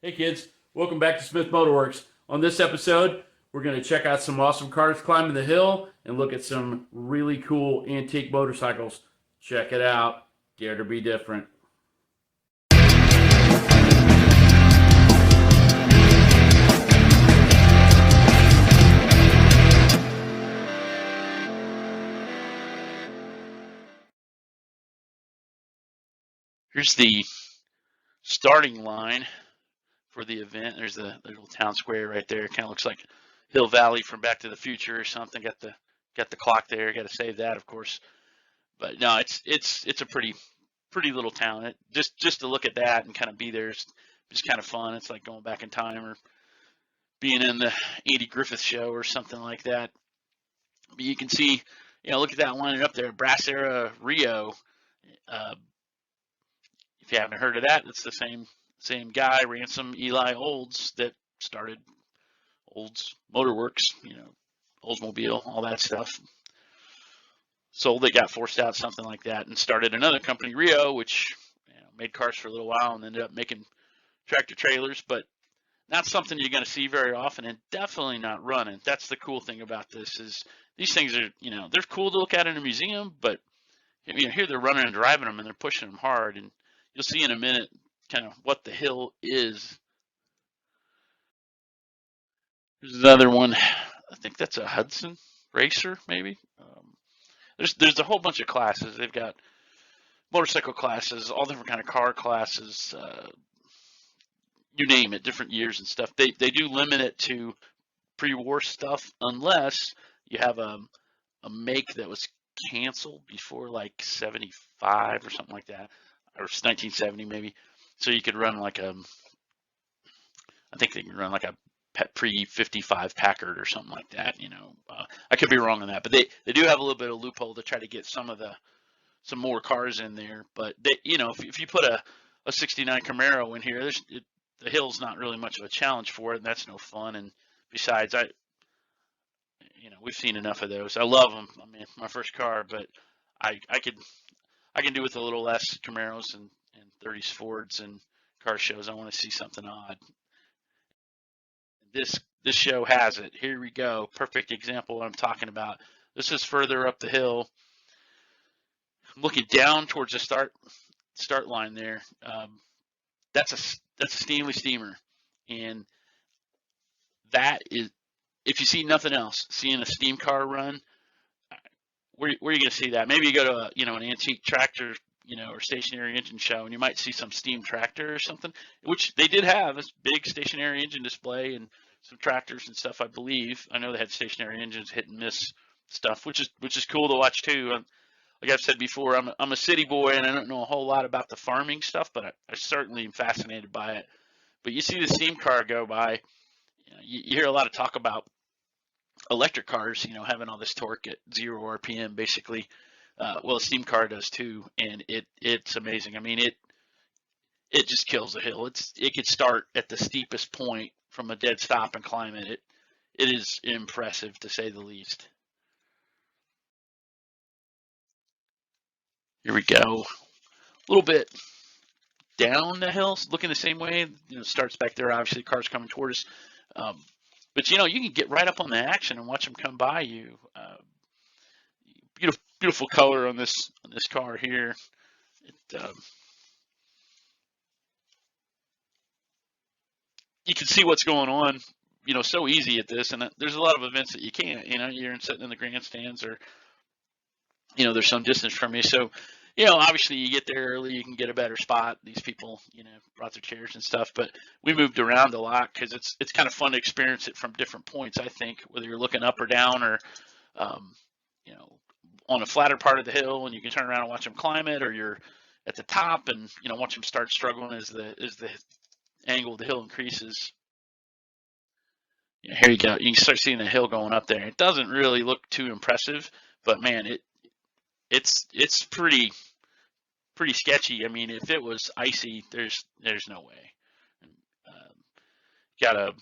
Hey kids, welcome back to Smith Motorworks. On this episode, we're going to check out some awesome cars climbing the hill and look at some really cool antique motorcycles. Check it out. Dare to be different. Here's the starting line for the event. There's the little town square right there. Kind of looks like Hill Valley from Back to the Future or something. Got the clock there. Got to save that, of course. But no, it's a pretty little town. Just to look at that and kind of be there is just kind of fun. It's like going back in time or being in the Andy Griffith show or something like that. But you can see, look at that lining up there, Brass Era Rio. Uh, if you haven't heard of that, it's the same guy, Ransom Eli Olds, that started Olds Motorworks, Oldsmobile, all that stuff. Sold it, got forced out, something like that, and started another company, Rio, which made cars for a little while and ended up making tractor trailers, but not something you're going to see very often, and definitely not running. That's the cool thing about this is these things are, they're cool to look at in a museum, but here they're running and driving them and they're pushing them hard, and you'll see in a minute kind of what the hill is. There's another one. I think that's a Hudson Racer, maybe. There's a whole bunch of classes. They've got motorcycle classes, all different kind of car classes, you name it, different years and stuff. They do limit it to pre-war stuff unless you have a make that was canceled before like 75 or something like that, or 1970 maybe. So you could run like I think they can run like a pre-55 Packard or something like that. I could be wrong on that, but they do have a little bit of loophole to try to get some more cars in there. But if you put a 69 Camaro in here, the hill's not really much of a challenge for it, and that's no fun. And besides, we've seen enough of those. I love them. I mean, my first car, but I can do with a little less Camaros and 30s Fords and car shows. I want to see something odd. This show has it. Here we go. Perfect example of what I'm talking about. This is further up the hill. I'm looking down towards the start line there. That's a Stanley steamer, and that is, if you see nothing else, seeing a steam car run, where are you going to see that? Maybe you go to an antique tractor, or stationary engine show, and you might see some steam tractor or something, which they did have this big stationary engine display and some tractors and stuff. I believe I know they had stationary engines, hit and miss stuff, which is cool to watch too. Like I've said before, I'm a city boy and I don't know a whole lot about the farming stuff, but I certainly am fascinated by it. But you see the steam car go by, you hear a lot of talk about electric cars, having all this torque at 0 RPM basically. Well, a steam car does too, and it's amazing. I mean, it just kills the hill. It could start at the steepest point from a dead stop and climb it. It is impressive to say the least. Here we go. A little bit down the hill, looking the same way. Starts back there. Obviously, the car's coming towards us. But you can get right up on the action and watch them come by you. Beautiful color on this car here. You can see what's going on. So easy at this, and there's a lot of events that you can't. You're sitting in the grandstands, or there's some distance from you. So obviously you get there early, you can get a better spot. These people, brought their chairs and stuff, but we moved around a lot because it's kind of fun to experience it from different points. I think whether you're looking up or down, or on a flatter part of the hill, and you can turn around and watch them climb it, or you're at the top and watch them start struggling as the angle of the hill increases. Here you go. You can start seeing the hill going up there. It doesn't really look too impressive, but man, it's pretty sketchy. I mean, if it was icy, there's no way. Got a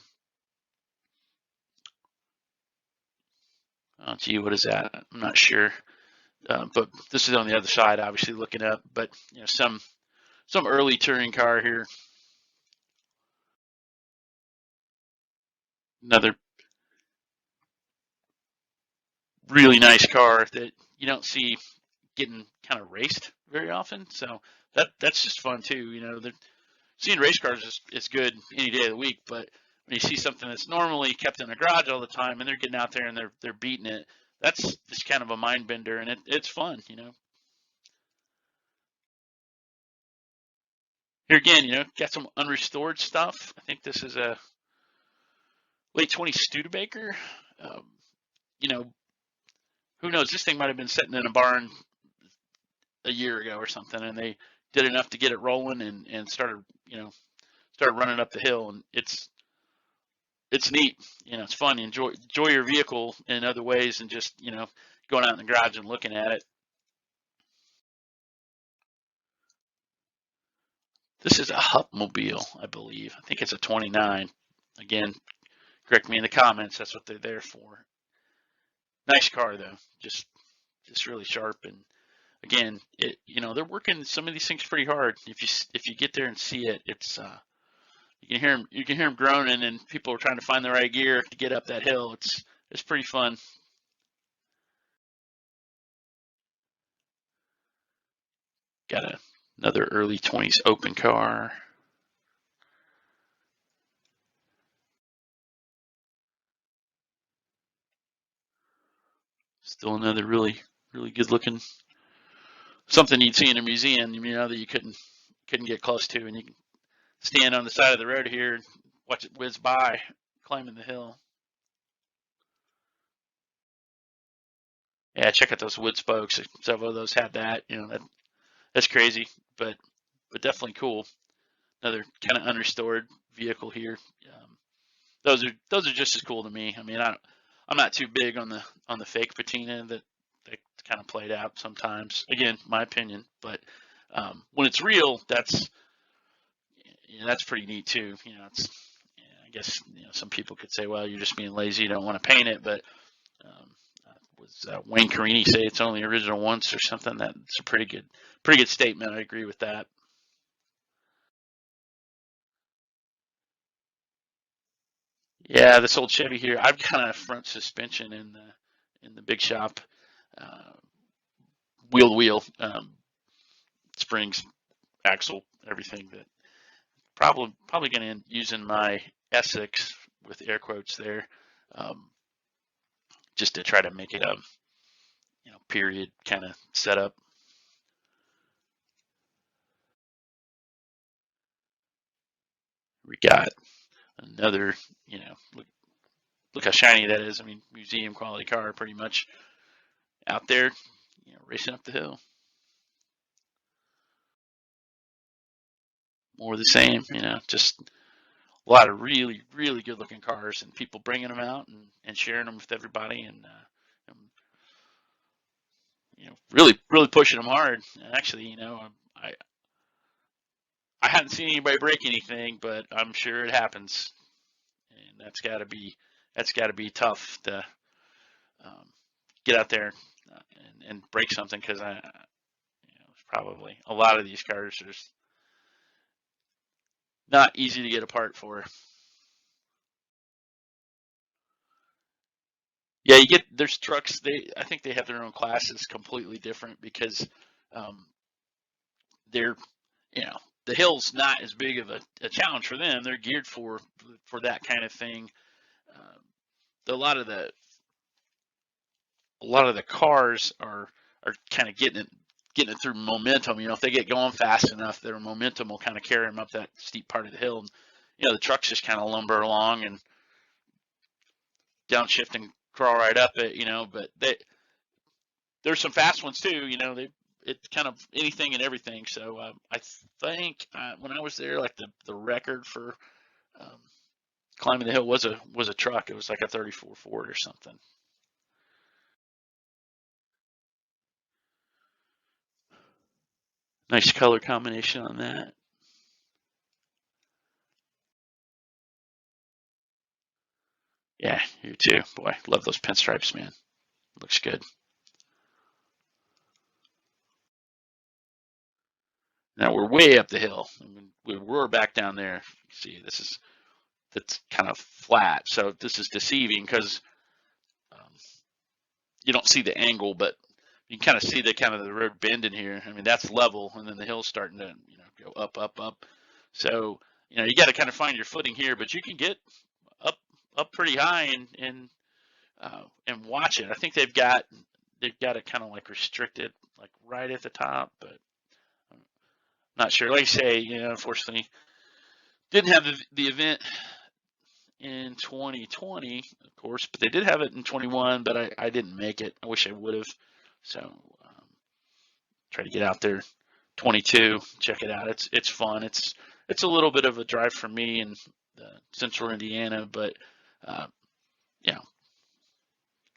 oh gee, what is that? I'm not sure. But this is on the other side, obviously looking up. But some early touring car here. another really nice car that you don't see getting kind of raced very often. So that's just fun too. Seeing race cars is good any day of the week, but when you see something that's normally kept in a garage all the time and they're getting out there and they're beating it, that's just kind of a mind bender, and it's fun. Here again, got some unrestored stuff. I think this is a late 20 Studebaker. Um, you know, who knows? This thing might have been sitting in a barn a year ago or something, and they did enough to get it rolling and started running up the hill, and it's neat. It's fun. Enjoy your vehicle in other ways and just going out in the garage and looking at it. This is a Hupmobile, I believe. I think it's a 29. Again, correct me in the comments. That's what they're there for. Nice car though, just really sharp. And again, they're working some of these things pretty hard. If you get there and see it, it's you can hear them groaning, and people are trying to find the right gear to get up that hill. It's pretty fun. Got another early 20s open car. Still another really really good looking, something you'd see in a museum, that you couldn't get close to, and you can stand on the side of the road here and watch it whiz by, climbing the hill. Yeah, check out those wood spokes. Several of those have that. That's crazy, but definitely cool. Another kind of unrestored vehicle here. Those are just as cool to me. I mean, I'm not too big on the fake patina that kind of played out sometimes. Again, my opinion, but when it's real, that's pretty neat too. I guess some people could say, well, you're just being lazy, you don't want to paint it, but was Wayne Carini say it's only original once or something? That's a pretty good statement. I agree with that. Yeah, this old Chevy here, I've got a front suspension in the big shop, uh, wheel to wheel, springs, axle, everything. That probably going to end using my Essex with air quotes there, um, just to try to make it a period kind of setup. We got another, look how shiny that is. I mean, museum quality car, pretty much out there, racing up the hill. More of the same, just a lot of really, really good looking cars, and people bringing them out and sharing them with everybody, and really, really pushing them hard. And actually, I haven't seen anybody break anything, but I'm sure it happens, and that's got to be tough to get out there and break something, because it's probably a lot of these cars are not easy to get apart for. Yeah, there's trucks. I think they have their own classes, completely different, because um, they're you know the hill's not as big of a challenge for them. They're geared for that kind of thing. Um, a lot of the cars are kind of getting it through momentum. If they get going fast enough, their momentum will kind of carry them up that steep part of the hill. And, the trucks just kind of lumber along and downshift and crawl right up it. But there's some fast ones too. It's kind of anything and everything. So I think when I was there, like the record for um, climbing the hill was a truck. It was like a 34 Ford or something. Nice color combination on that. Yeah, you too. Boy, love those pinstripes, man. Looks good. Now we're way up the hill. I mean, we're back down there. See, this is that's kind of flat. So this is deceiving because you don't see the angle, but you can kind of see the road bend in here. I mean, that's level, and then the hill's starting to go up, up, up. So you got to kind of find your footing here, but you can get up pretty high and watch it. I think they've got it kind of like restricted, like right at the top, but I'm not sure. Like I say, unfortunately, didn't have the event in 2020, of course, but they did have it in 21, but I didn't make it. I wish I would have. So try to get out there 22, check it out. It's fun. It's a little bit of a drive for me in central Indiana, but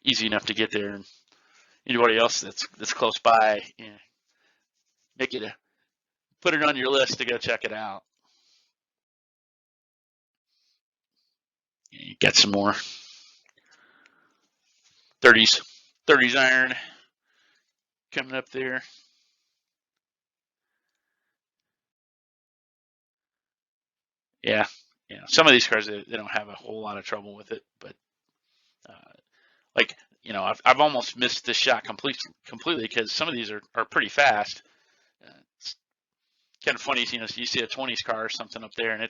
easy enough to get there. And anybody else that's close by, put it on your list to go check it out. You got some more 30s iron coming up there. Yeah. Some of these cars, they don't have a whole lot of trouble with it, but I've almost missed this shot completely because some of these are pretty fast. It's kind of funny, you see a 20s car or something up there, and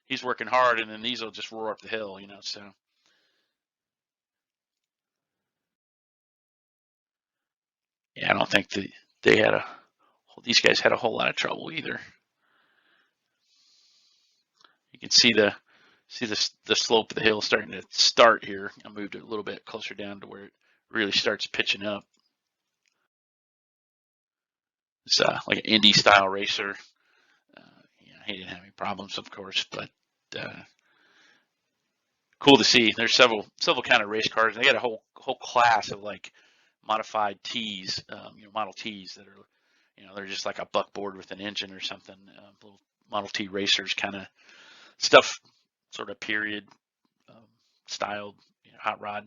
he's working hard, and then these will just roar up the hill, so. Yeah, I don't think these guys had a whole lot of trouble either. You can see the slope of the hill starting to start here. I moved it a little bit closer down to where it really starts pitching up. It's like an Indy style racer. He didn't have any problems, of course, but cool to see. There's several kind of race cars. They got a whole class of like modified T's, Model T's that are, they're just like a buckboard with an engine or something. Little Model T racers kind of stuff, sort of period styled, hot rod.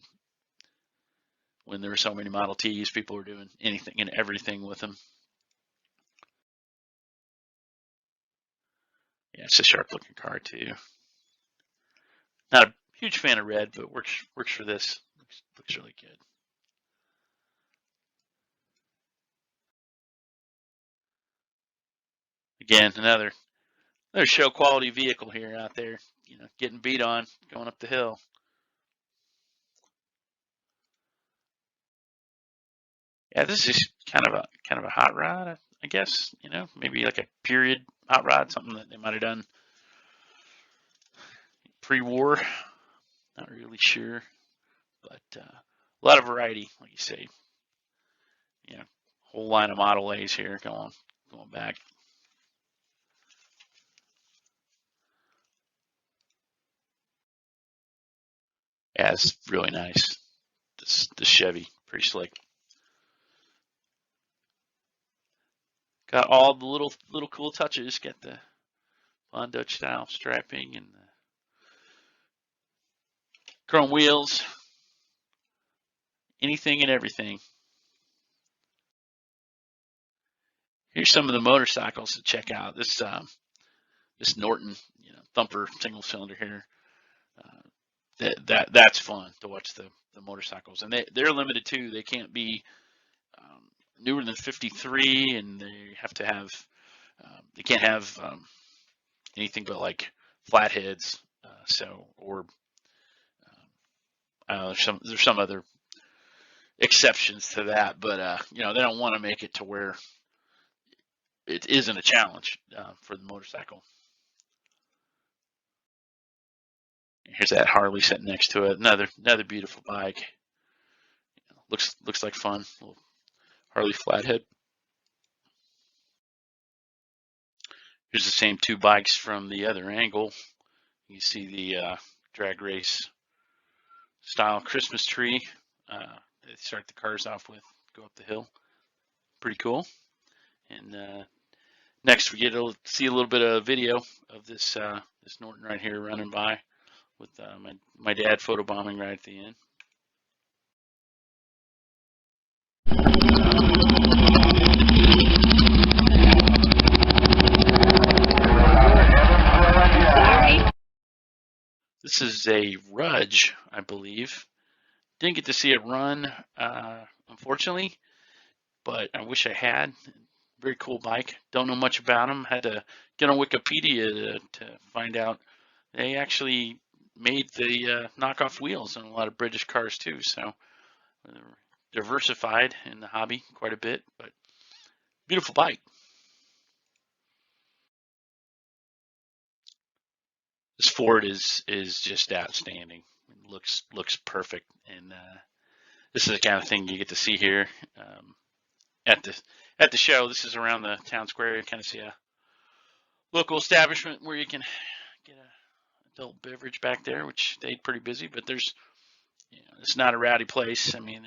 When there were so many Model T's, people were doing anything and everything with them. Yeah, it's a sharp looking car too. Not a huge fan of red, but works for this. Looks really good. Again, another show quality vehicle here out there, getting beat on going up the hill. Yeah, this is kind of a hot rod, I guess. Maybe like a period hot rod, something that they might have done pre-war. Not really sure, but a lot of variety, like you say. Whole line of Model A's here going back. Yeah, it's really nice. This Chevy, pretty slick. Got all the little cool touches. Got the Von Dutch style strapping and the chrome wheels. Anything and everything. Here's some of the motorcycles to check out. This Norton, thumper single cylinder here. That's fun to watch the motorcycles, and they're limited too. They can't be newer than 53, and they have to have they can't have anything but like flatheads. There's some other exceptions to that, but they don't want to make it to where it isn't a challenge for the motorcycle. Here's that Harley sitting next to it. Another beautiful bike. Looks like fun. Little Harley flathead. Here's the same two bikes from the other angle. You see the drag race style Christmas tree. They start the cars off with, go up the hill. Pretty cool. And next we get to see a little bit of video of this Norton right here running by with my dad photobombing right at the end. This is a Rudge, I believe. Didn't get to see it run, unfortunately, but I wish I had. Very cool bike. Don't know much about them. Had to get on Wikipedia to find out they actually made the knockoff wheels on a lot of British cars too. So diversified in the hobby quite a bit, but beautiful bike. This Ford is just outstanding. It looks perfect, and this is the kind of thing you get to see here at the show. This is around the town square. You kind of see a local establishment where you can get a adult beverage back there, which stayed pretty busy. But it's not a rowdy place. I mean,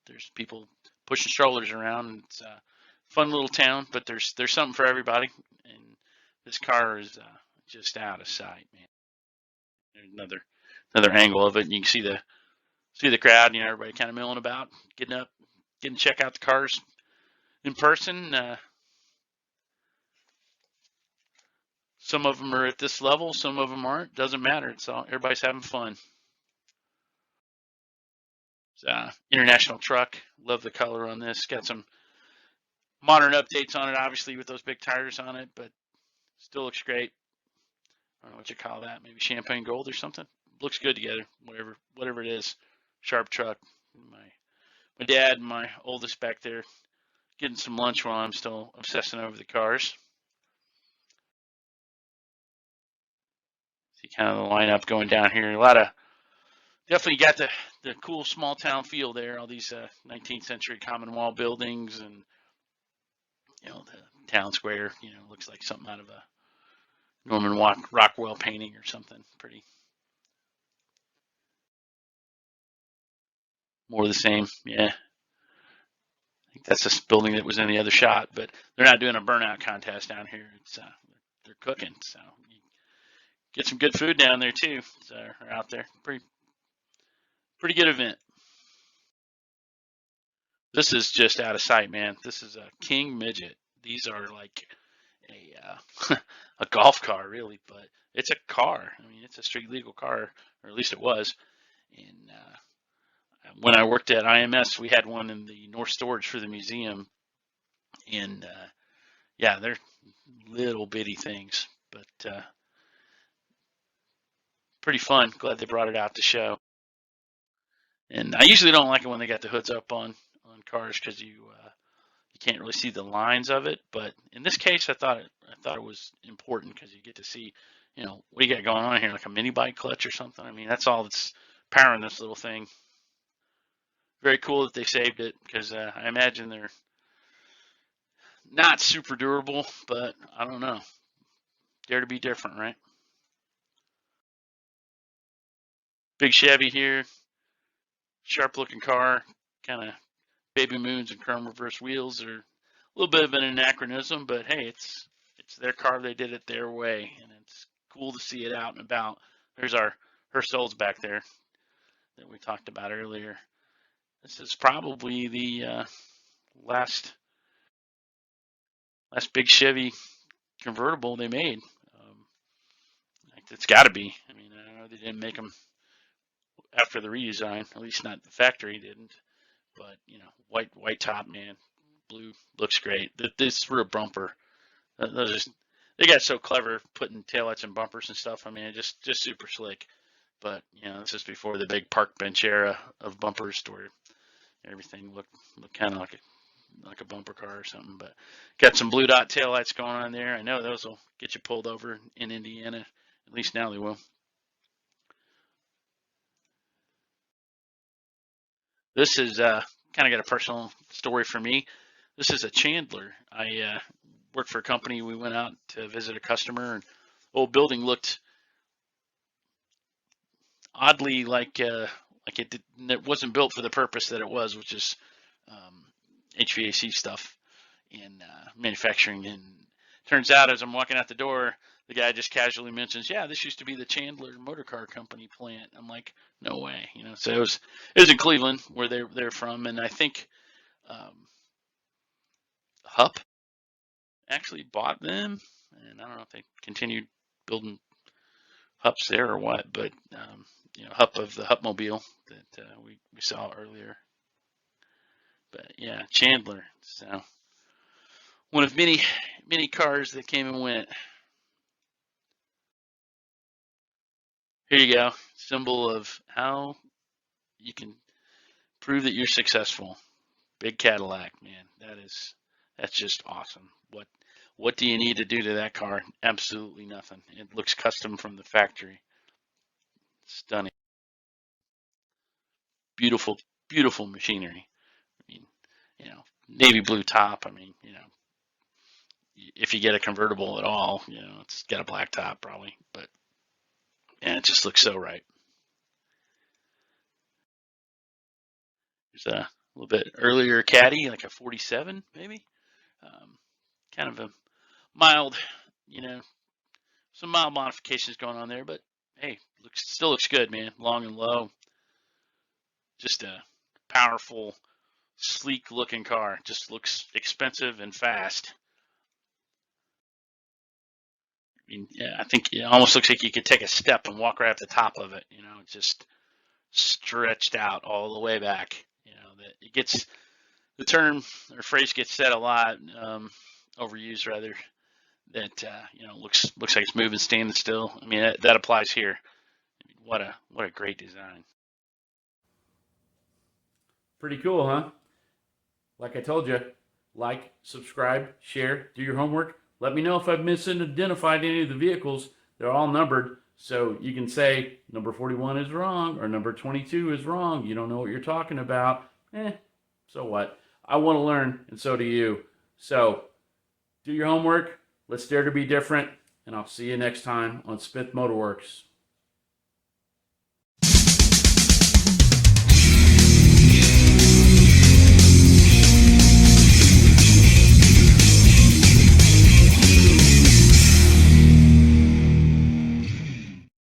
there's people pushing strollers around. It's a fun little town, but there's something for everybody. And this car is just out of sight, man. There's another angle of it, and you can see the crowd. Everybody kind of milling about, getting to check out the cars in person. Some of them are at this level, some of them aren't. Doesn't matter. It's all everybody's having fun. It's international truck. Love the color on this. Got some modern updates on it, obviously with those big tires on it, but still looks great. I don't know what you call that. Maybe champagne gold or something. Looks good together. Whatever it is. Sharp truck. My dad and my oldest back there getting some lunch while I'm still obsessing over the cars. See kind of the lineup going down here. Definitely got the cool small town feel there. All these 19th century common wall buildings, and the town square. Looks like something out of a Norman Rockwell painting or something. Pretty more of the same. Yeah, I think that's this building that was in the other shot, but they're not doing a burnout contest down here. It's they're cooking, so you get some good food down there too. So they're out there. Pretty good event. This is just out of sight, man. This is a King Midget. These are like a golf car, really, but it's a car. I mean, it's a street legal car, or at least it was. And when I worked at IMS, we had one in the North Storage for the museum, and yeah, they're little bitty things, but pretty fun. Glad they brought it out to show. And I usually don't like it when they got the hoods up on cars because you can't really see the lines of it. But in this case, I thought it was important because you get to see, what you got going on here, like a mini bike clutch or something. I mean, that's all that's powering this little thing. Very cool that they saved it because I imagine they're not super durable, but I don't know. Dare to be different, right? Big Chevy here, sharp looking car, kind of baby moons and chrome reverse wheels are a little bit of an anachronism, but hey, it's their car. They did it their way, and it's cool to see it out and about. There's her souls back there that we talked about earlier. This is probably the last big Chevy convertible they made. It's got to be. I mean, I know they didn't make them after the redesign. At least not the factory didn't. But white top, man, blue looks great. This rear bumper, they got so clever putting taillights and bumpers and stuff. I mean, just super slick. But this is before the big park bench era of bumpers, where everything looked kind of like a bumper car or something. But got some blue dot taillights going on there. I know those will get you pulled over in Indiana. At least now they will. This is kind of got a personal story for me. This is a Chandler. I worked for a company. We went out to visit a customer, and the old building looked oddly like it wasn't built for the purpose that it was, which is HVAC stuff and manufacturing. And turns out, as I'm walking out the door, the guy just casually mentions, "Yeah, this used to be the Chandler Motor Car Company plant." I'm like, "No way!" So it was in Cleveland, where they're from, and I think Hupp actually bought them, and I don't know if they continued building Hups there or what, but Hup of the Hupmobile that we saw earlier. But yeah, Chandler. So one of many cars that came and went. Here you go, symbol of how you can prove that you're successful. Big Cadillac, man. That's just awesome. What do you need to do to that car? Absolutely nothing. It looks custom from the factory. Stunning. Beautiful, beautiful machinery. I mean, navy blue top. I mean, if you get a convertible at all, it's got a black top probably, but it just looks so right. There's a little bit earlier Caddy, like a 47 maybe. Kind of a mild, some mild modifications going on there, but hey, still looks good, man. Long and low. Just a powerful, sleek looking car. Just looks expensive and fast. I mean, yeah, I think it almost looks like you could take a step and walk right up the top of it. Just stretched out all the way back. That it gets the term or phrase gets said a lot, overused rather. That looks like it's moving, standing still. I mean, that applies here. I mean, what a great design. Pretty cool, huh? Like I told you, like, subscribe, share, do your homework. Let me know if I've misidentified any of the vehicles. They're all numbered, so you can say number 41 is wrong or number 22 is wrong. You don't know what you're talking about. So what? I want to learn, and so do you. So do your homework. Let's dare to be different, and I'll see you next time on Smith Motorworks.